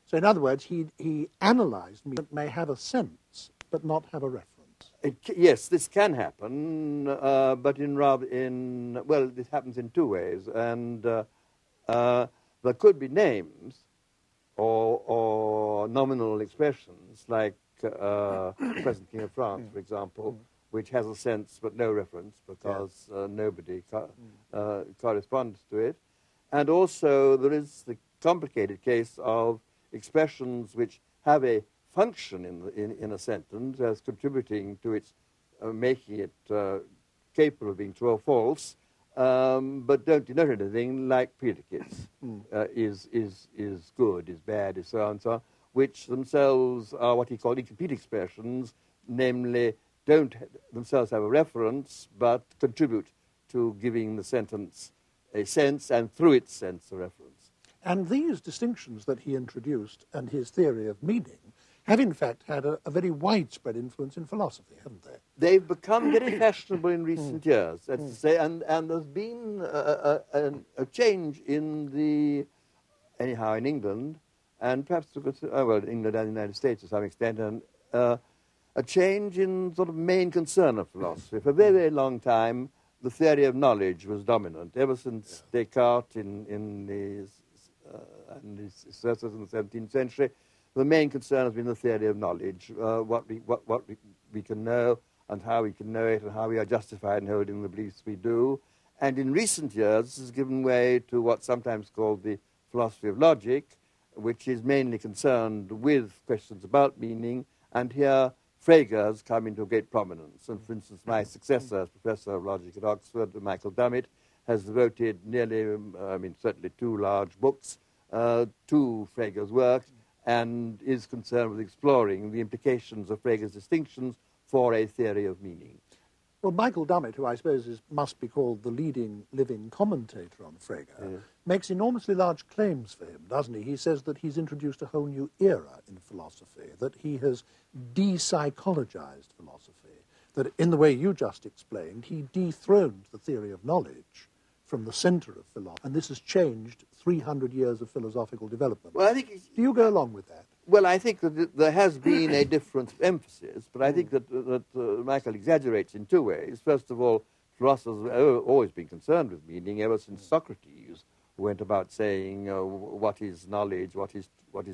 So in other words, he analysed meaning that may have a sense but not have a reference. Yes, this can happen, but well, this happens in two ways, and there could be names or nominal expressions, like present King of France, for example, which has a sense but no reference because nobody corresponds to it. And also there is the complicated case of expressions which have a function in a sentence as contributing to its making it capable of being true or false, but don't denote anything, like predicates. Is good, is bad, is so on and so on, which themselves are what he called incomplete expressions, namely don't themselves have a reference but contribute to giving the sentence a sense, and through its sense a reference. And these distinctions that he introduced and his theory of meaning have in fact had a very widespread influence in philosophy, haven't they? They've become very fashionable in recent years, that's to say, and there's been a change anyhow in England, and perhaps England and the United States to some extent, and a change in sort of main concern of philosophy. For a very, very long time, the theory of knowledge was dominant, ever since Descartes in the 17th century. The main concern has been the theory of knowledge, what we can know and how we can know it and how we are justified in holding the beliefs we do. And in recent years, this has given way to what's sometimes called the philosophy of logic, which is mainly concerned with questions about meaning. And here, Frege has come into great prominence. And for instance, my successor as Professor of Logic at Oxford, Michael Dummett, has devoted nearly, certainly 2 large books to Frege's work, and is concerned with exploring the implications of Frege's distinctions for a theory of meaning. Well, Michael Dummett, who I suppose must be called the leading living commentator on Frege, makes enormously large claims for him, doesn't he? He says that he's introduced a whole new era in philosophy, that he has de-psychologized philosophy, that in the way you just explained, he dethroned the theory of knowledge from the centre of philosophy, and this has changed 300 years of philosophical development. Well, I think do you go along with that? Well, I think that there has been a difference of emphasis, but I think that Michael exaggerates in 2 ways. First of all, philosophers have always been concerned with meaning ever since Socrates went about saying what is knowledge, what is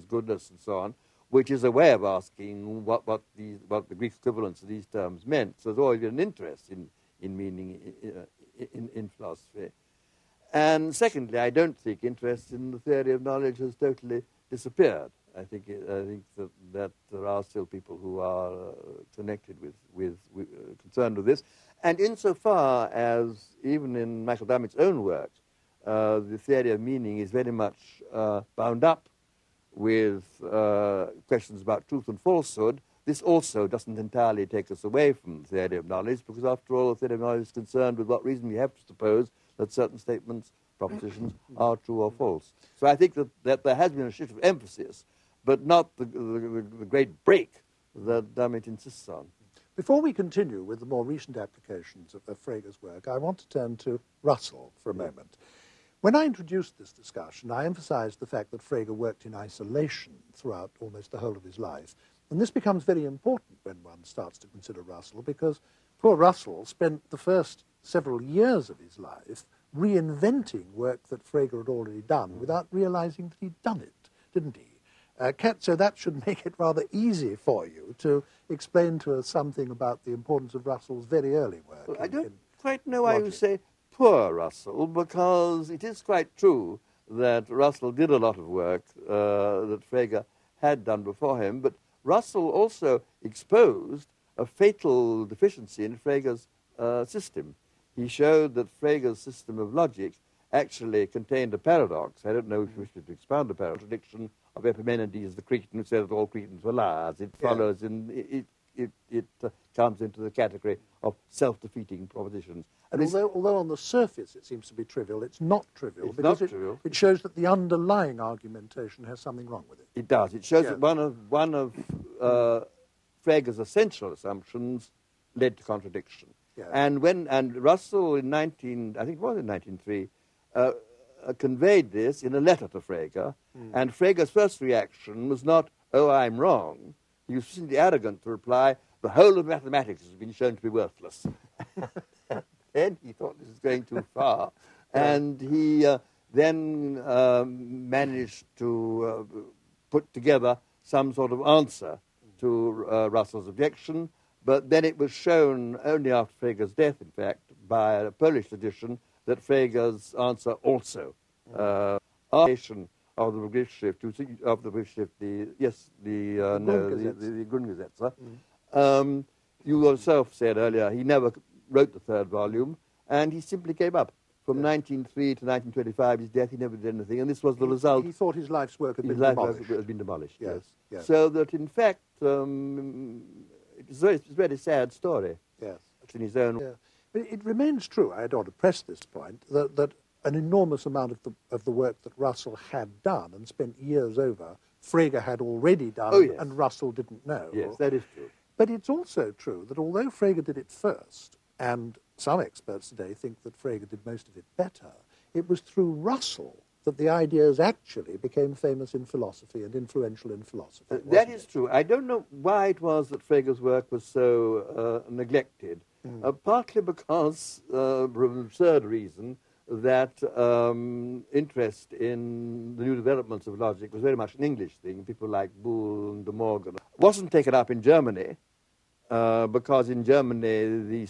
goodness, and so on, which is a way of asking what the Greek equivalents of these terms meant. So there's always been an interest in meaning in philosophy. And secondly, I don't think interest in the theory of knowledge has totally disappeared. I think that there are still people who are connected with concerned with this. And insofar as, even in Michael Dummett's own work, the theory of meaning is very much bound up with questions about truth and falsehood, this also doesn't entirely take us away from the theory of knowledge, because after all, the theory of knowledge is concerned with what reason we have to suppose that certain statements, propositions, are true or false. So I think that there has been a shift of emphasis, but not the great break that Dummett insists on. Before we continue with the more recent applications of Frege's work, I want to turn to Russell for a moment. When I introduced this discussion, I emphasized the fact that Frege worked in isolation throughout almost the whole of his life. And this becomes very important when one starts to consider Russell, because poor Russell spent the first several years of his life reinventing work that Frege had already done without realizing that he'd done it, didn't he? So that should make it rather easy for you to explain to us something about the importance of Russell's very early work. Well, I don't quite know why you say poor Russell, because it is quite true that Russell did a lot of work that Frege had done before him, but Russell also exposed a fatal deficiency in Frege's system. He showed that Frege's system of logic actually contained a paradox. I don't know if you wish to expound the contradiction of Epimenides the Cretan, who said that all Cretans were liars. It follows, it comes into the category of self-defeating propositions. And although on the surface it seems to be trivial, it's not trivial. It's not trivial. It shows that the underlying argumentation has something wrong with it. It does. It shows that one of Frege's essential assumptions led to contradiction. Yeah. And Russell in 1903 conveyed this in a letter to Frege, and Frege's first reaction was not, "Oh, I'm wrong." He was simply arrogant to reply, "The whole of mathematics has been shown to be worthless." Then he thought this was going too far, and he then managed to put together some sort of answer to Russell's objection, but then it was shown only after Frege's death, in fact, by a Polish edition, that Frege's answer also of the Begriffsschrift, the Grundgesetze. You yourself said earlier he never wrote the third volume, and he simply gave up. From 1903 to 1925, his death, he never did anything, and this was the result. He thought his life's work had been demolished. Had been demolished, yes. Yes. So that, in fact, it's a very sad story. Yes. In his own. Yeah. But it remains true, I don't want to press this point, that an enormous amount of the work that Russell had done and spent years over, Frege had already done, and Russell didn't know. Yes, that is true. But it's also true that although Frege did it first, and some experts today think that Frege did most of it better, it was through Russell that the ideas actually became famous in philosophy and influential in philosophy. That is true. I don't know why it was that Frege's work was so neglected. Partly because, for an absurd reason, that interest in the new developments of logic was very much an English thing. People like Boole and De Morgan. It wasn't taken up in Germany, because in Germany the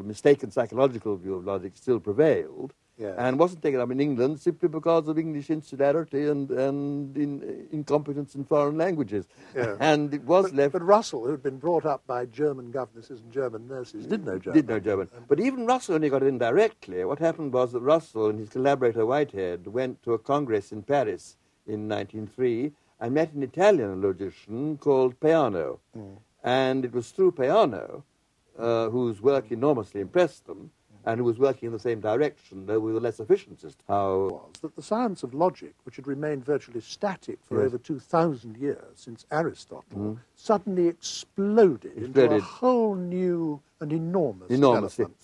mistaken psychological view of logic still prevailed, and wasn't taken up in England simply because of English insularity and incompetence in foreign languages. And it was left. But Russell, who had been brought up by German governesses and German nurses, did know German. But even Russell only got it indirectly. What happened was that Russell and his collaborator Whitehead went to a congress in Paris in 1903 and met an Italian logician called Peano. And it was through Peano, whose work enormously impressed them, and who was working in the same direction, though with a less efficient system. Was that the science of logic, which had remained virtually static for over 2,000 years since Aristotle, suddenly exploded into a whole new and enormous development.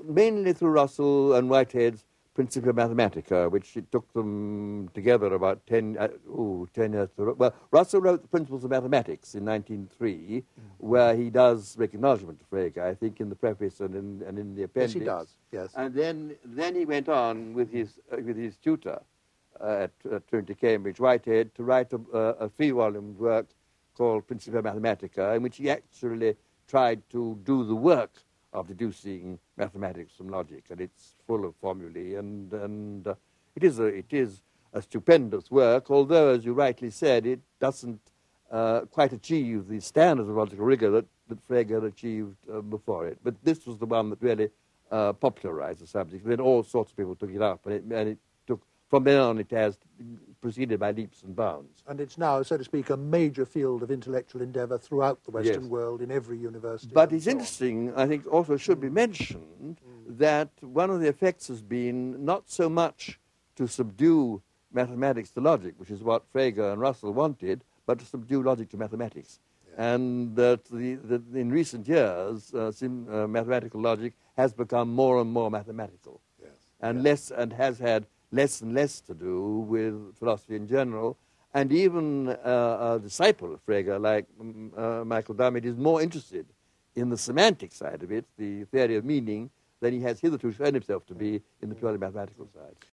Mainly through Russell and Whitehead's Principia Mathematica, which it took them together about 10 years to... Well, Russell wrote the Principles of Mathematics in 1903, where he does make acknowledgement to Frege, I think, in the preface and in the appendix. Yes, he does, yes. And then he went on with his tutor at Trinity Cambridge, Whitehead, to write a 3-volume work called Principia Mathematica, in which he actually tried to do the work of deducing mathematics from logic, and it's full of formulae, and it is a stupendous work, although, as you rightly said, it doesn't quite achieve the standards of logical rigor that Frege had achieved before it. But this was the one that really popularized the subject. Then all sorts of people took it up, and it took, from then on, it has proceeded by leaps and bounds. And it's now, so to speak, a major field of intellectual endeavour throughout the Western world, in every university. But it's interesting, I think also should be mentioned, that one of the effects has been not so much to subdue mathematics to logic, which is what Frege and Russell wanted, but to subdue logic to mathematics. And that in recent years, mathematical logic has become more and more mathematical, and has had less and less to do with philosophy in general. And even a disciple of Frege, like Michael Dummett, is more interested in the semantic side of it, the theory of meaning, than he has hitherto shown himself to be in the purely mathematical side.